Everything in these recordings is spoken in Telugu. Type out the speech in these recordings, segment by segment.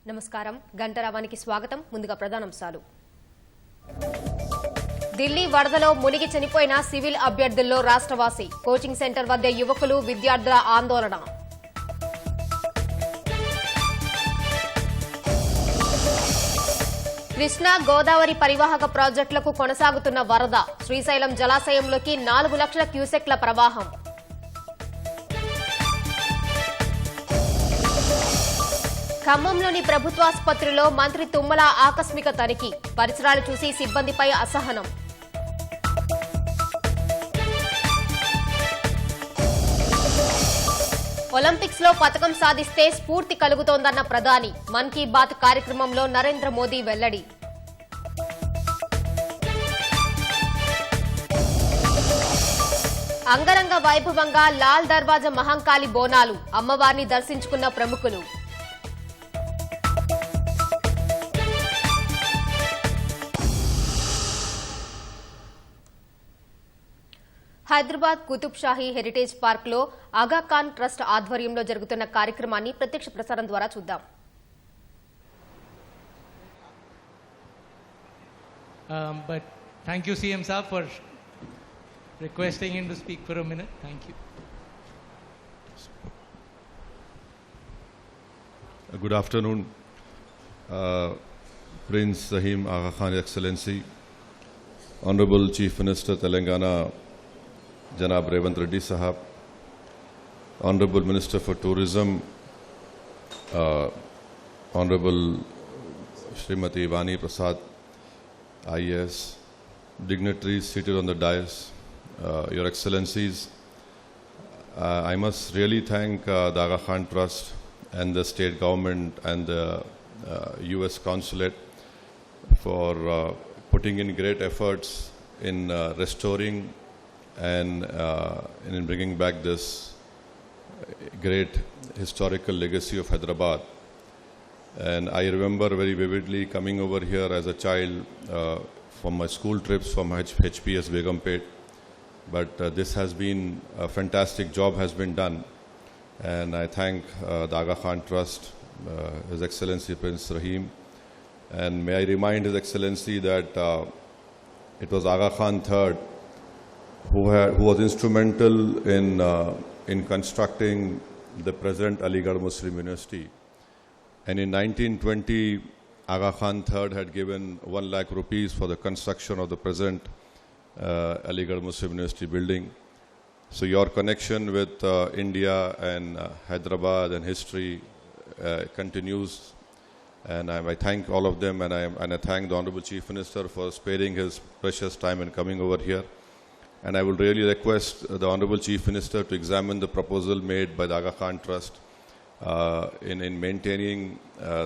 నమస్కారం గంటరావానికి స్వాగతం. ముందుగా ప్రధానాంశాలు. ఢిల్లీ వరదలో మునిగి చనిపోయిన సివిల్ అభ్యర్థుల్లో రాష్ట్రవాసి. కోచింగ్ సెంటర్ వద్ద యువకులు విద్యార్థుల ఆందోళన. కృష్ణా గోదావరి పరివాహక ప్రాజెక్టులకు కొనసాగుతున్న వరద. శ్రీశైలం జలాశయంలోకి 4 లక్షల క్యూసెక్ల ప్రవాహం. ఖమ్మంలోని ప్రభుత్వాసుపత్రిలో మంత్రి తుమ్మల ఆకస్మిక తనిఖీ. పరిసరాలు చూసి సిబ్బందిపై అసహనం. ఒలింపిక్స్ లో పతకం సాధిస్తే స్ఫూర్తి కలుగుతోందన్న ప్రధాని. మన్ కీ బాత్ కార్యక్రమంలో నరేంద్ర మోదీ వెల్లడి. అంగరంగ వైభవంగా లాల్ దర్వాజా మహంకాళి బోనాలు. అమ్మవారిని దర్శించుకున్న ప్రముఖులు. హైదరాబాద్ కుతుబ్ షాహీ హెరిటేజ్ పార్క్ లో ఆగాఖాన్ ట్రస్ట్ ఆధ్వర్యంలో జరుగుతున్న కార్యక్రమాన్ని ప్రత్యక్ష ప్రసారం ద్వారా చూద్దాం. But thank you CM sir for requesting him to speak for a minute. Thank you. Good afternoon, Prince Rahim Aga Khan Excellency, Honorable Chief Minister Telangana Janab Revant Reddy Sahab, Honorable Minister for Tourism, Honorable Srimati Vani Prasad IAS, dignitaries seated on the dais, Your Excellencies, I must really thank the Aga Khan Trust and the state government and the US Consulate for putting in great efforts in restoring and in bringing back this great historical legacy of Hyderabad. And I remember very vividly coming over here as a child from my school trips from HPS Begumpet. But this has been a fantastic job has been done. And I thank the Aga Khan Trust, His Excellency Prince Rahim. And may I remind His Excellency that it was Aga Khan III who was instrumental in constructing the present Aligarh Muslim University. And in 1920, Aga Khan III had given 1 lakh rupees for the construction of the present Aligarh Muslim University building. So your connection with India and Hyderabad and history continues. And I thank all of them, and I thank the Honorable Chief Minister for sparing his precious time and coming over here. And I will really request the Honorable Chief Minister to examine the proposal made by the Aga Khan Trust in maintaining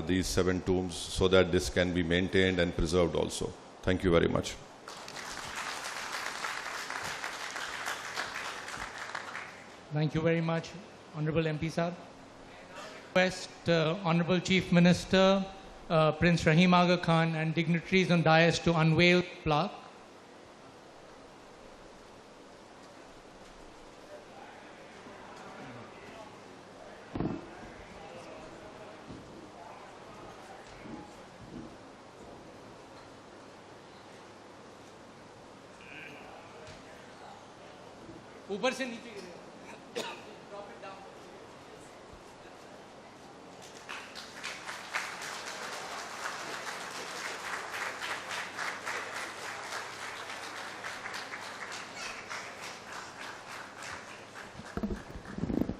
these 7 tombs so that this can be maintained and preserved also. Thank you very much. Thank you very much, Honorable MP sir. Request Honorable Chief Minister Prince Rahim Aga Khan and dignitaries on dais to unveil plaque. ऊपर से नीचे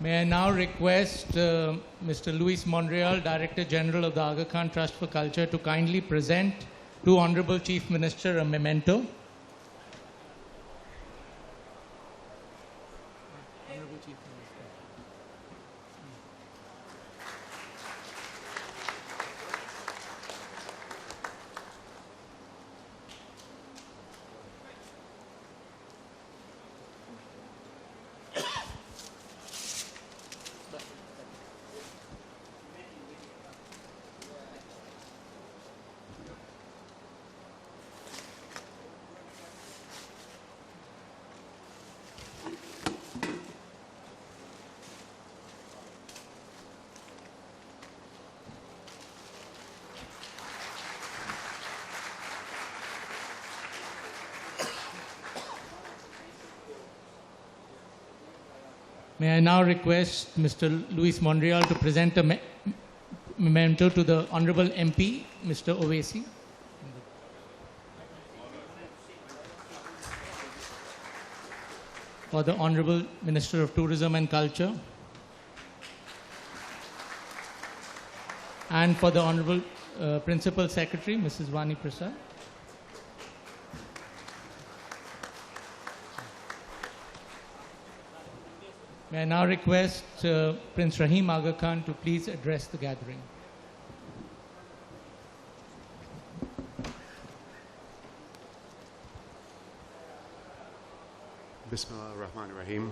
May I now request Mr. Luis Monreal, Director General of the Aga Khan Trust for Culture, to kindly present to Honorable Chief Minister a memento. Honorable Chief Minister. May I now request Mr. Luis Monreal to present a memento to the Honorable MP, Mr. Owaisi. For the Honorable Minister of Tourism and Culture. And for the Honorable Principal Secretary, Mrs. Vani Prasad. May I now request Prince Rahim Aga Khan to please address the gathering. Bismillah ar-Rahman ar-Rahim.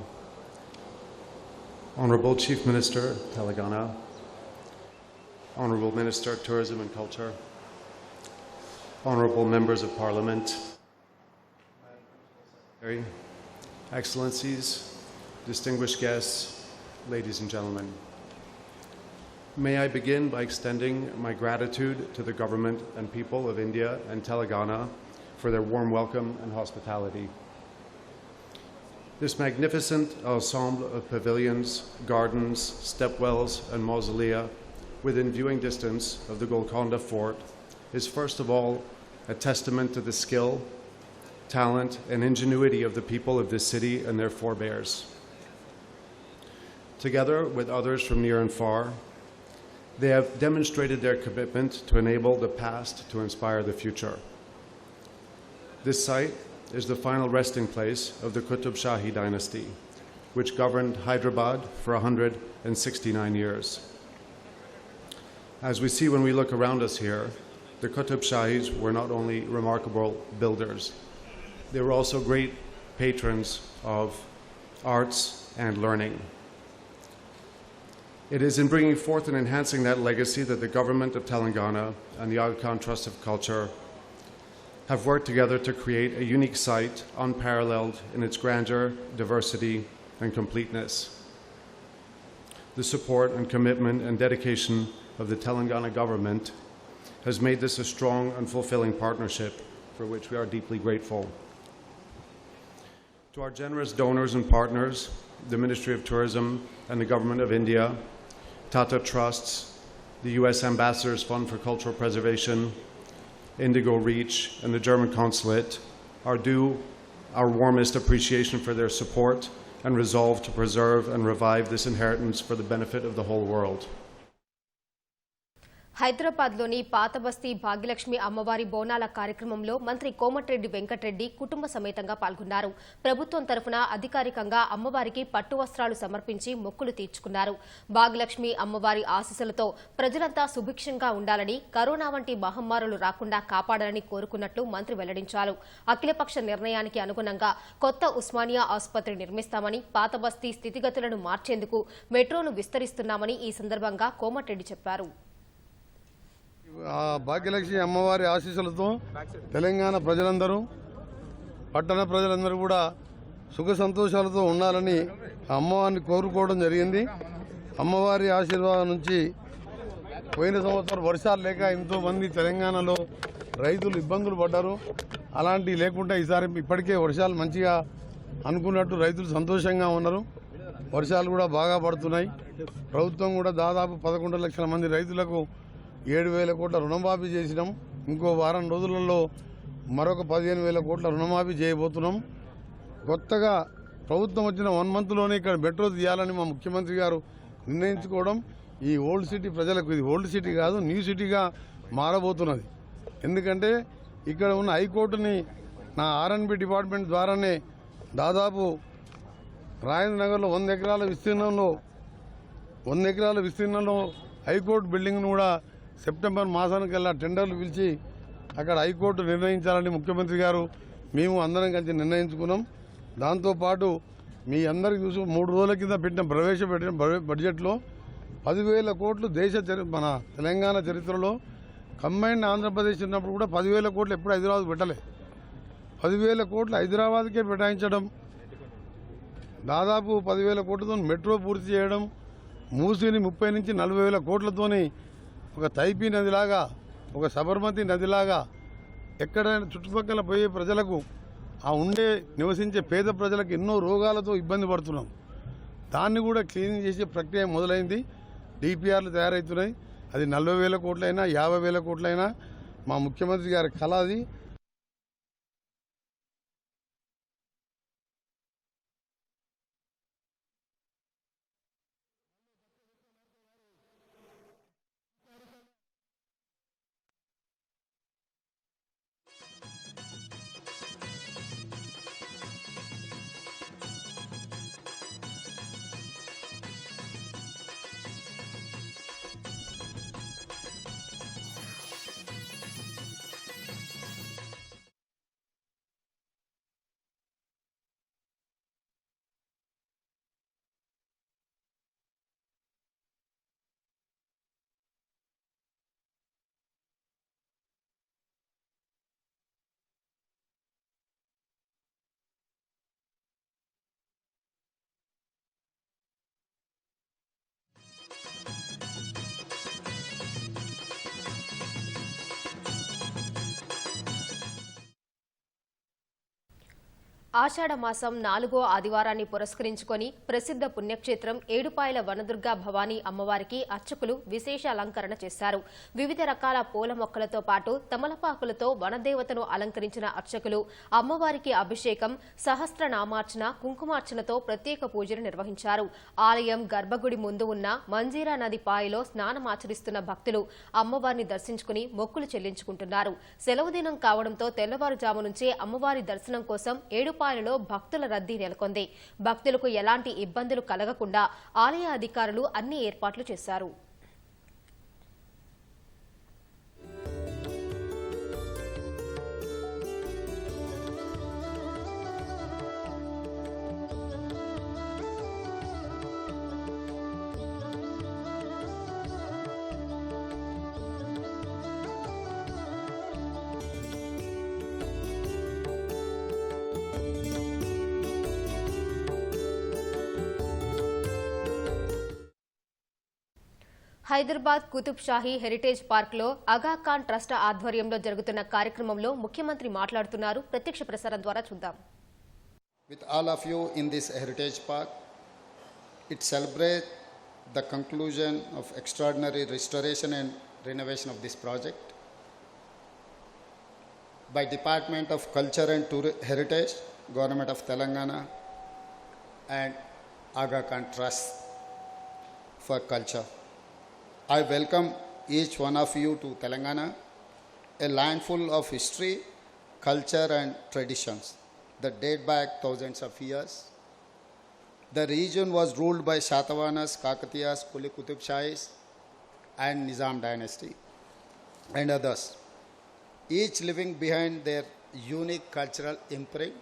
Honorable Chief Minister, Telangana. Honorable Minister of Tourism and Culture. Honorable Members of Parliament. Excellencies, distinguished guests, ladies and gentlemen. May I begin by extending my gratitude to the government and people of India and Telangana for their warm welcome and hospitality. This magnificent ensemble of pavilions, gardens, stepwells, and mausolea within viewing distance of the Golconda Fort is first of all a testament to the skill, talent, and ingenuity of the people of this city and their forebears. Together with others from near and far, they have demonstrated their commitment to enable the past to inspire the future. This site is the final resting place of the Qutub Shahi dynasty, which governed Hyderabad for 169 years. As we see when we look around us here, the Qutub Shahis were not only remarkable builders, they were also great patrons of arts and learning. It is in bringing forth and enhancing that legacy that the government of Telangana and the Aga Khan Trust of Culture have worked together to create a unique site unparalleled in its grandeur, diversity, and completeness. The support and commitment and dedication of the Telangana government has made this a strong and fulfilling partnership for which we are deeply grateful. To our generous donors and partners, the Ministry of Tourism and the Government of India, Tata Trusts, the U.S. Ambassador's Fund for Cultural Preservation, Indigo Reach, and the German Consulate are due our warmest appreciation for their support and resolve to preserve and revive this inheritance for the benefit of the whole world. హైదరాబాద్లోని పాతబస్తీ భాగ్యలక్ష్మి అమ్మవారి బోనాల కార్యక్రమంలో మంత్రి కోమటిరెడ్డి వెంకటరెడ్డి కుటుంబ సమేతంగా పాల్గొన్నారు. ప్రభుత్వం తరఫున అధికారికంగా అమ్మవారికి పట్టు వస్త్రాలు సమర్పించి మొక్కులు తీర్చుకున్నారు. భాగ్యలక్ష్మి అమ్మవారి ఆశీస్సులతో ప్రజలంతా సుభిక్షంగా ఉండాలని, కరోనా వంటి మహమ్మారులు రాకుండా కాపాడాలని కోరుకున్నట్లు మంత్రి వెల్లడించారు. అఖిలపక్ష నిర్ణయానికి అనుగుణంగా కొత్త ఉస్మానియా ఆసుపత్రి నిర్మిస్తామని, పాతబస్తీ స్థితిగతులను మార్చేందుకు మెట్రోను విస్తరిస్తున్నామని ఈ సందర్భంగా కోమటిరెడ్డి చెప్పారు. భాగ్యలక్ష్మి అమ్మవారి ఆశీస్సులతో తెలంగాణ ప్రజలందరూ, పట్టణ ప్రజలందరూ కూడా సుఖ సంతోషాలతో ఉండాలని అమ్మవారిని కోరుకోవడం జరిగింది. అమ్మవారి ఆశీర్వాదం నుంచి పోయిన సంవత్సరం వర్షాలు లేక ఎంతో మంది తెలంగాణలో రైతులు ఇబ్బందులు పడ్డారు. అలాంటివి లేకుండా ఈసారి ఇప్పటికే వర్షాలు మంచిగా అనుకున్నట్టు రైతులు సంతోషంగా ఉన్నారు. వర్షాలు కూడా బాగా పడుతున్నాయి. ప్రభుత్వం కూడా దాదాపు 11 లక్షల మంది రైతులకు 7,000 కోట్ల రుణమాఫీ చేసినాం. ఇంకో వారం రోజులలో మరొక 15,000 కోట్ల రుణమాఫీ చేయబోతున్నాం. కొత్తగా ప్రభుత్వం వచ్చిన 1 మంత్లోనే ఇక్కడ మెట్రో తీయాలని మా ముఖ్యమంత్రి గారు నిర్ణయించుకోవడం ఈ ఓల్డ్ సిటీ ప్రజలకు, ఇది ఓల్డ్ సిటీ కాదు, న్యూ సిటీగా మారబోతున్నది. ఎందుకంటే ఇక్కడ ఉన్న హైకోర్టుని నా R&B డిపార్ట్మెంట్ ద్వారానే దాదాపు రాజేంద్ర నగర్లో 100 ఎకరాల విస్తీర్ణంలో హైకోర్టు బిల్డింగ్ను కూడా సెప్టెంబర్ మాసానికల్లా టెండర్లు పిలిచి అక్కడ హైకోర్టు నిర్ణయించాలని ముఖ్యమంత్రి గారు మేము అందరం కలిసి నిర్ణయించుకున్నాం. దాంతోపాటు మీ అందరికీ చూసి 3 రోజుల కింద ప్రవేశపెట్టిన బడ్జెట్లో 10,000 కోట్లు మన తెలంగాణ చరిత్రలో కంబైన్డ్ ఆంధ్రప్రదేశ్ ఉన్నప్పుడు కూడా 10,000 కోట్లు ఎప్పుడు హైదరాబాద్ పెట్టలే. 10,000 కోట్లు హైదరాబాద్కే కేటాయించడం, దాదాపు 10,000 కోట్లతో మెట్రో పూర్తి చేయడం, మూసీని 30 నుంచి 40,000 కోట్లతోని ఒక తైపీ నదిలాగా, ఒక సబర్మతి నదిలాగా ఎక్కడైనా చుట్టుపక్కల పోయే ప్రజలకు, ఆ నివసించే పేద ప్రజలకు ఎన్నో రోగాలతో ఇబ్బంది పడుతున్నాం. దాన్ని కూడా క్లీనింగ్ చేసే ప్రక్రియ మొదలైంది. డిపిఆర్లు తయారవుతున్నాయి. అది 40,000 కోట్లైనా 50,000 కోట్లైనా మా ముఖ్యమంత్రి గారి కళ అది. ఆషాఢ మాసం 4వ ఆదివారాన్ని పురస్కరించుకొని ప్రసిద్ధ పుణ్యక్షేత్రం ఏడుపాయల వనదుర్గా భవానీ అమ్మవారికి అర్చకులు విశేష అలంకరణ చేశారు. వివిధ రకాల పూల మొక్కలతో పాటు తమలపాకులతో వనదేవతను అలంకరించిన అర్చకులు అమ్మవారికి అభిషేకం, సహస్రనామార్చన, కుంకుమార్చనతో ప్రత్యేక పూజలు నిర్వహించారు. ఆలయం గర్భగుడి ముందు ఉన్న మంజీరా నది పాయలో స్నానమాచరిస్తున్న భక్తులు అమ్మవారిని దర్శించుకుని మొక్కులు చెల్లించుకుంటున్నారు. సెలవు దినం కావడంతో తెల్లవారుజాము నుంచే అమ్మవారి దర్శనం కోసం ఏడుపాయలలో భక్తుల రద్దీ నెలకొంది. భక్తులకు ఎలాంటి ఇబ్బందులు కలగకుండా ఆలయ అధికారులు అన్ని ఏర్పాట్లు చేశారు. హైదరాబాద్ కుతుబ్ షాహీ హెరిటేజ్ పార్క్ లో ఆగాఖాన్ ట్రస్ట్ ఆధ్వర్యంలో జరుగుతున్న కార్యక్రమంలో ముఖ్యమంత్రి మాట్లాడుతున్నారు. ప్రత్యక్ష ప్రసారం ద్వారా చూద్దాం. With all of you in this heritage park, it celebrates the conclusion of extraordinary restoration and renovation of this project by Department of Culture and Heritage, Government of Telangana and Aga Khan Trust for Culture. I welcome each one of you to Telangana, a land full of history, culture and traditions that date back thousands of years. The region was ruled by Shatavahanas, Kakatiyas, Kuli Qutub Shahis and Nizam dynasty and others, each living behind their unique cultural imprint.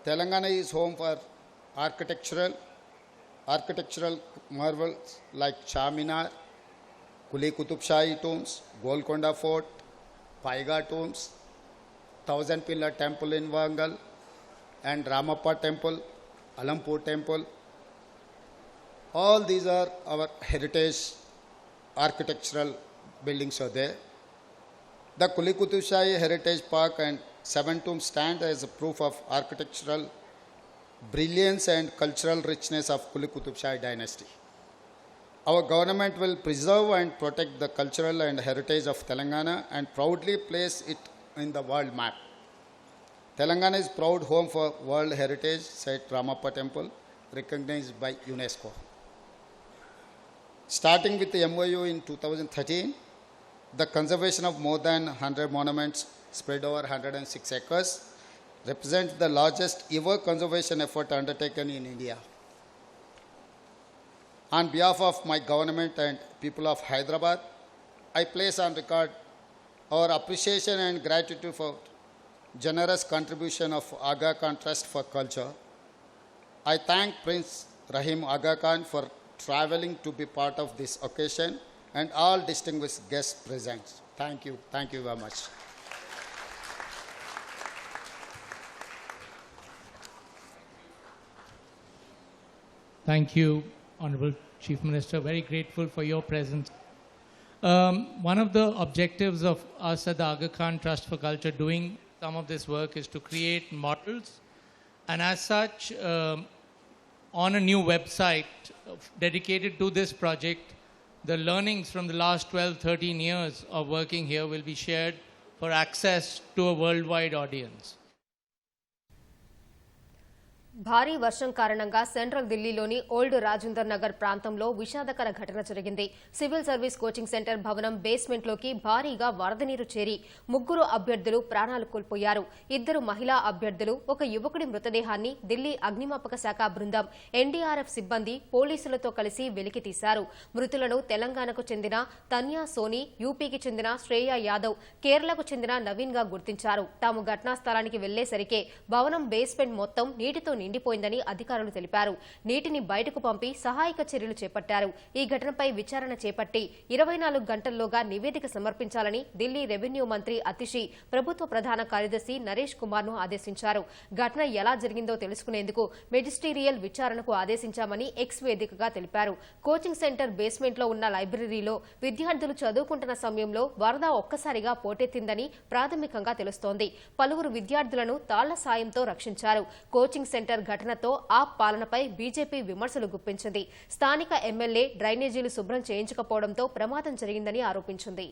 Telangana is home for architectural marvels like Charminar, Kuli Qutub Shahi tombs, Golconda Fort, Paiga tombs, Thousand Pillar Temple in Wangal, and Ramappa Temple, Alampur Temple. All these are our heritage architectural buildings are there. The Kuli Qutub Shahi Heritage Park and 7 tombs stand as a proof of architectural brilliance and cultural richness of Kuli Qutub Shahi dynasty. Our government will preserve and protect the cultural and heritage of Telangana and proudly place it in the world map. Telangana is proud home for World Heritage Site Ramappa Temple, recognized by UNESCO. Starting with the MOU in 2013, the conservation of more than 100 monuments spread over 106 acres represents the largest ever conservation effort undertaken in India. On behalf of my government and people of Hyderabad, I place on record our appreciation and gratitude for generous contribution of Aga Khan Trust for Culture. I thank Prince Rahim Aga Khan for traveling to be part of this occasion and all distinguished guests present. Thank you very much. Thank you, Honorable Chief Minister. Very grateful for your presence. One of the objectives of us at the Aga Khan Trust for Culture doing some of this work is to create models, and as such, on a new website dedicated to this project. The learnings from the last 12-13 years of working here will be shared for access to a worldwide audience. భారీ వర్షం కారణంగా సెంట్రల్ ఢిల్లీలోని ఓల్డ్ రాజేందర్ నగర్ ప్రాంతంలో విషాదకర ఘటన జరిగింది. సివిల్ సర్వీస్ కోచింగ్ సెంటర్ భవనం బేస్మెంట్లోకి భారీగా వరద నీరు చేరి 3 అభ్యర్థులు ప్రాణాలు కోల్పోయారు. 2 మహిళా అభ్యర్థులు, ఒక యువకుడి మృతదేహాన్ని ఢిల్లీ అగ్నిమాపక శాఖ బృందం, ఎన్డీఆర్ఎఫ్ సిబ్బంది పోలీసులతో కలిసి వెలికి తీశారు. మృతులను తెలంగాణకు చెందిన తన్యా సోని, యూపీకి చెందిన శ్రేయా యాదవ్, కేరళకు చెందిన నవీన్ గా గుర్తించారు. తాము ఘటనా స్థలానికి వెళ్లేసరికే భవనం బేస్మెంట్ మొత్తం నీటితో నిండిపోయిందని అధికారులు తెలిపారు. నీటిని బయటకు పంపి సహాయక చర్యలు చేపట్టారు. ఈ ఘటనపై విచారణ చేపట్టి 24 గంటల్లోగా నివేదిక సమర్పించాలని ఢిల్లీ రెవెన్యూ మంత్రి అతిషి ప్రభుత్వ ప్రధాన కార్యదర్శి నరేష్ కుమార్ ను ఆదేశించారు. ఘటన ఎలా జరిగిందో తెలుసుకునేందుకు మెజిస్టీరియల్ విచారణకు ఆదేశించామని ఎక్స్ వేదికగా తెలిపారు. కోచింగ్ సెంటర్ బేస్మెంట్ లో ఉన్న లైబ్రరీలో విద్యార్థులు చదువుకుంటున్న సమయంలో వరద ఒక్కసారిగా పోటెత్తిందని ప్రాథమికంగా తెలుస్తోంది. పలువురు విద్యార్థులను తాళ్ల సాయంతో రక్షించారు. కోచింగ్ సెంటర్ ఘటనతో ఆప్ పాలనపై బీజేపీ విమర్శలు గుప్పించింది. స్థానిక ఎమ్మెల్యే డ్రైనేజీలు శుభ్రం చేయించకపోవడంతో ప్రమాదం జరిగిందని ఆరోపించింది.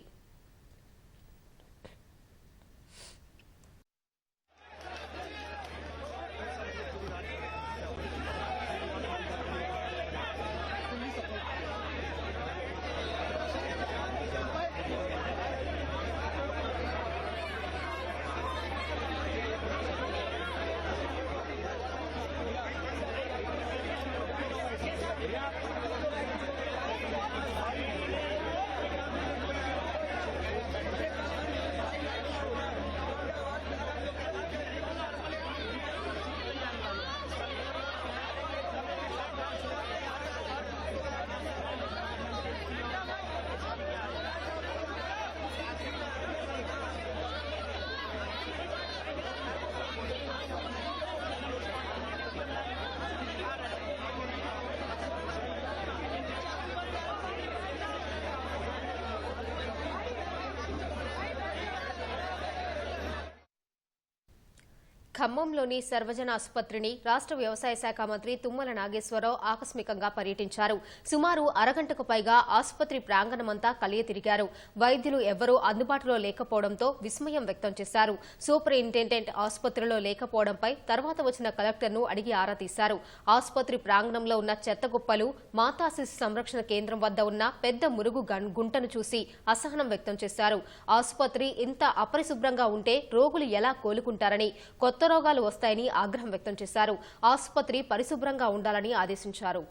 ఖమ్మంలోని సర్వజన ఆసుపత్రిని రాష్ట్ర వ్యవసాయ శాఖ మంత్రి తుమ్మల నాగేశ్వరరావు ఆకస్మికంగా పర్యటించారు. సుమారు అరగంటకు పైగా ఆసుపత్రి ప్రాంగణమంతా కలియతిరిగారు. వైద్యులు ఎవరూ అందుబాటులో లేకపోవడంతో విస్మయం వ్యక్తం చేశారు. సూపరింటెండెంట్ ఆసుపత్రిలో లేకపోవడంపై తర్వాత వచ్చిన కలెక్టర్ను అడిగి ఆరా తీశారు. ఆసుపత్రి ప్రాంగణంలో ఉన్న చెత్తగుప్పలు, మాతా శిశు సంరక్షణ కేంద్రం వద్ద ఉన్న పెద్ద మురుగు గుంటను చూసి అసహనం వ్యక్తం చేశారు. ఆసుపత్రి ఇంత అపరిశుభ్రంగా ఉంటే రోగులు ఎలా కోలుకుంటారని, కొత్త రోగాలు వస్తాయని ఆగ్రహం వ్యక్తం చేశారు. ఆసుపత్రి పరిశుభ్రంగా ఉండాలని ఆదేశించారు.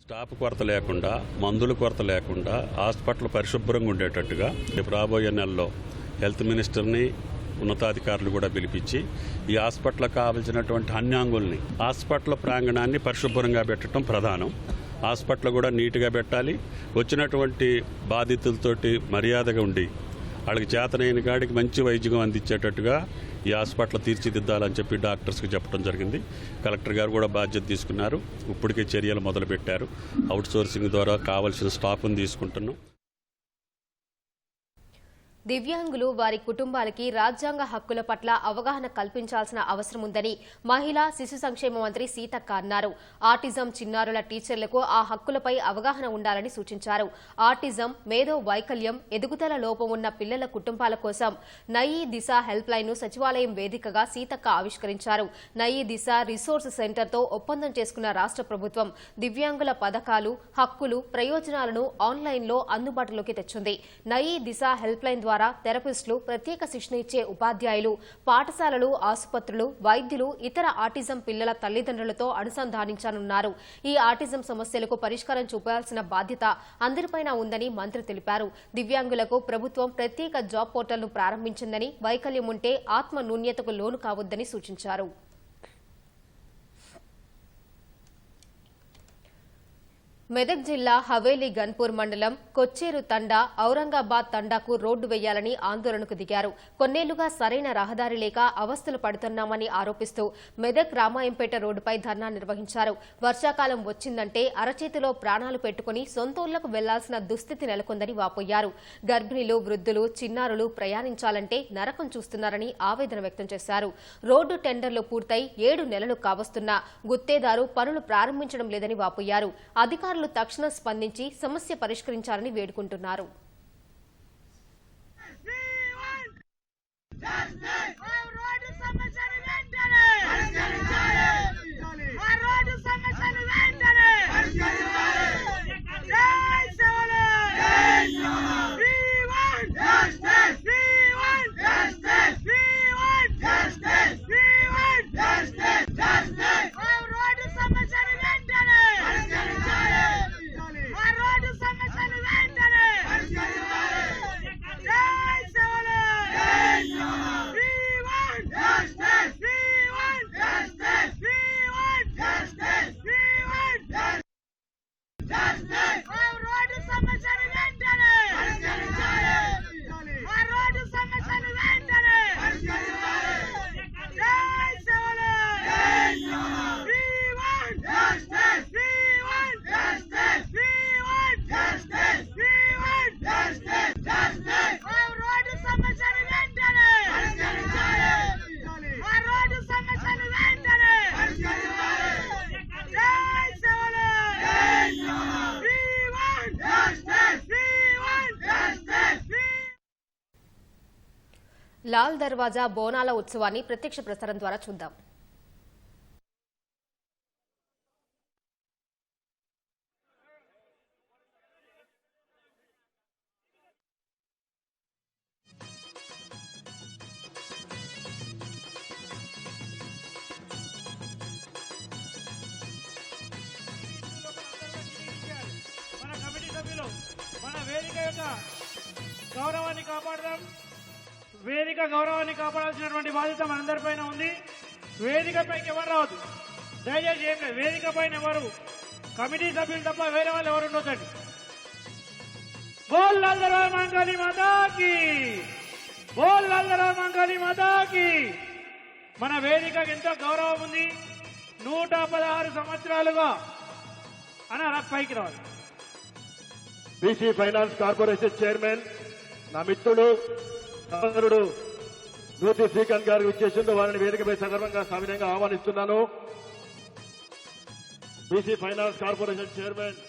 స్టాఫ్ కొరత లేకుండా, మందుల కొరత లేకుండా హాస్పిటల్ పరిశుభ్రంగా ఉండేటట్టుగా రాబోయే నెలలో హెల్త్ మినిస్టర్ని, ఉన్నతాధికారులు కూడా పిలిపించి ఈ హాస్పిటల్ కావాల్సినటువంటి అన్ని అంగుల్ని, హాస్పిటల్ ప్రాంగణాన్ని పరిశుభ్రంగా పెట్టడం ప్రధానం. హాస్పిటల్ కూడా నీట్గా పెట్టాలి. వచ్చినటువంటి బాధితులతోటి మర్యాదగా ఉండి వాళ్ళకి చేతనైన కాడికి మంచి వైద్యం అందించేటట్టుగా ఈ హాస్పిటల్ తీర్చిదిద్దాలని చెప్పి డాక్టర్స్కి చెప్పడం జరిగింది. కలెక్టర్ గారు కూడా బాధ్యత తీసుకున్నారు. ఇప్పటికే చర్యలు మొదలుపెట్టారు. అవుట్ సోర్సింగ్ ద్వారా కావాల్సిన స్టాఫ్ను తీసుకుంటున్నాం. దివ్యాంగులు, వారి కుటుంబాలకి రాజ్యాంగ హక్కుల పట్ల అవగాహన కల్పించాల్సిన అవసరం ఉందని మహిళా శిశు సంక్షేమ మంత్రి సీతక్క అన్నారు. ఆటిజం చిన్నారుల టీచర్లకు ఆ హక్కులపై అవగాహన ఉండాలని సూచించారు. ఆటిజం, మేధో వైకల్యం, ఎదుగుదల లోపం ఉన్న పిల్లల కుటుంబాల కోసం నయీ దిశ హెల్ప్ లైన్ ను సచివాలయం వేదికగా సీతక్క ఆవిష్కరించారు. నయీ దిశ రిసోర్స్ సెంటర్తో ఒప్పందం చేసుకున్న రాష్ట్ర ప్రభుత్వం దివ్యాంగుల పథకాలు, హక్కులు, ప్రయోజనాలను ఆన్లైన్లో అందుబాటులోకి తెచ్చింది. నయీ దిశ హెల్ప్ లైన్ ద్వారా థెరపిస్టులు, ప్రత్యేక శిక్షణ ఇచ్చే ఉపాధ్యాయులు, పాఠశాలలు, ఆసుపత్రులు, వైద్యులు ఇతర ఆటిజం పిల్లల తల్లిదండ్రులతో అనుసంధానించనున్నారు. ఈ ఆటిజం సమస్యలకు పరిష్కారం చూపాల్సిన బాధ్యత అందరిపైన ఉందని మంత్రి తెలిపారు. దివ్యాంగులకు ప్రభుత్వం ప్రత్యేక జాబ్ పోర్టల్ను ప్రారంభించిందని, వైకల్యం ఉంటే ఆత్మ న్యూన్యతకు లోను కావద్దని సూచించారు. మెదక్ జిల్లా హవేలీ గన్పూర్ మండలం కొచ్చేరు తండా ఔరంగాబాద్ తండాకు రోడ్డు వేయాలని ఆందోళనకు దిగారు. కొన్నేళ్లుగా సరైన రహదారి లేక అవస్థలు పడుతున్నామని ఆరోపిస్తూ మెదక్ రామాయంపేట రోడ్డుపై ధర్నా నిర్వహించారు. వర్షాకాలం వచ్చిందంటే అరచేతిలో ప్రాణాలు పెట్టుకుని సొంతూళ్లకు వెళ్లాల్సిన దుస్థితి నెలకొందని వాపోయారు. గర్భిణీలు, వృద్ధులు, చిన్నారులు ప్రయాణించాలంటే నరకం చూస్తున్నారని ఆవేదన వ్యక్తం చేశారు. రోడ్డు టెండర్లు పూర్తయి 7 నెలలు కావస్తున్నా గుత్తేదారు పనులు ప్రారంభించడం లేదని వాపోయారు. అధికారులు తక్షణం స్పందించి సమస్య పరిష్కరించాలని వేడుకుంటున్నారు. లాల్ దర్వాజా బోనాల ఉత్సవాన్ని ప్రత్యక్ష ప్రసారం ద్వారా చూద్దాం. మన కమిటీ సభ్యులు మన వేదిక యొక్క గౌరవాన్ని కాపాడదాం. వేదిక గౌరవాన్ని కాపాడాల్సినటువంటి బాధ్యత మనందరిపైన ఉంది. వేదికపైకి ఎవరు రావద్దు, దయచేసి ఏం లేదు. వేదిక పైన ఎవరు కమిటీ సభ్యులు తప్ప వేరే వాళ్ళు ఎవరు ఉండొద్దండి. బోల్ లాల్ దర్వాజా మంగళి మాతాకి, బోల్ లాల్ దర్వాజా మంగళి మాతాకి. మన వేదికకి ఎంతో గౌరవం ఉంది. 116 సంవత్సరాలుగా అన్న పైకి రావాలి. బీసీ ఫైనాన్స్ కార్పొరేషన్ చైర్మన్ నా మిత్రుడు సోదరుడు నూతి శ్రీకాంత్ గారు ఇచ్చేసిందో వారిని వేదికపై సందర్భంగా సవినయంగా ఆహ్వానిస్తున్నాను. బీసీ ఫైనాన్స్ కార్పొరేషన్ చైర్మన్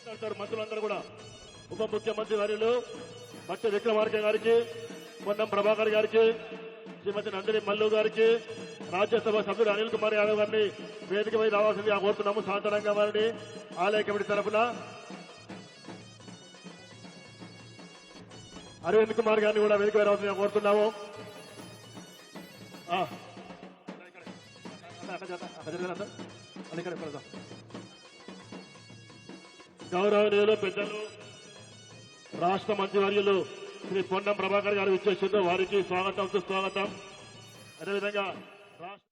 మాట్లాడతారు మంత్రులందరూ కూడా. ఉప ముఖ్యమంత్రి వర్యులు బట్టి విక్రమార్క గారికి, పొన్నం ప్రభాకర్ గారికి, శ్రీమతి నందిని మల్లు గారికి, రాజ్యసభ సభ్యుడు అనిల్ కుమార్ యాదవ్ గారిని వేదికపై రావాల్సిందిగా కోరుతున్నాము. సాధారణంగా వారిని ఆలయ కమిటీ తరఫున అరవింద్ కుమార్ గారిని కూడా వేదికపై రావాల్సిందిగా కోరుతున్నాము. గౌరవనీయులు పెద్దలు రాష్ట్ర మంత్రివర్యులు శ్రీ పొన్నం ప్రభాకర్ గారు ఇచ్చేసిందో వారికి స్వాగతం సుస్వాగతం. అదేవిధంగా రాష్ట్ర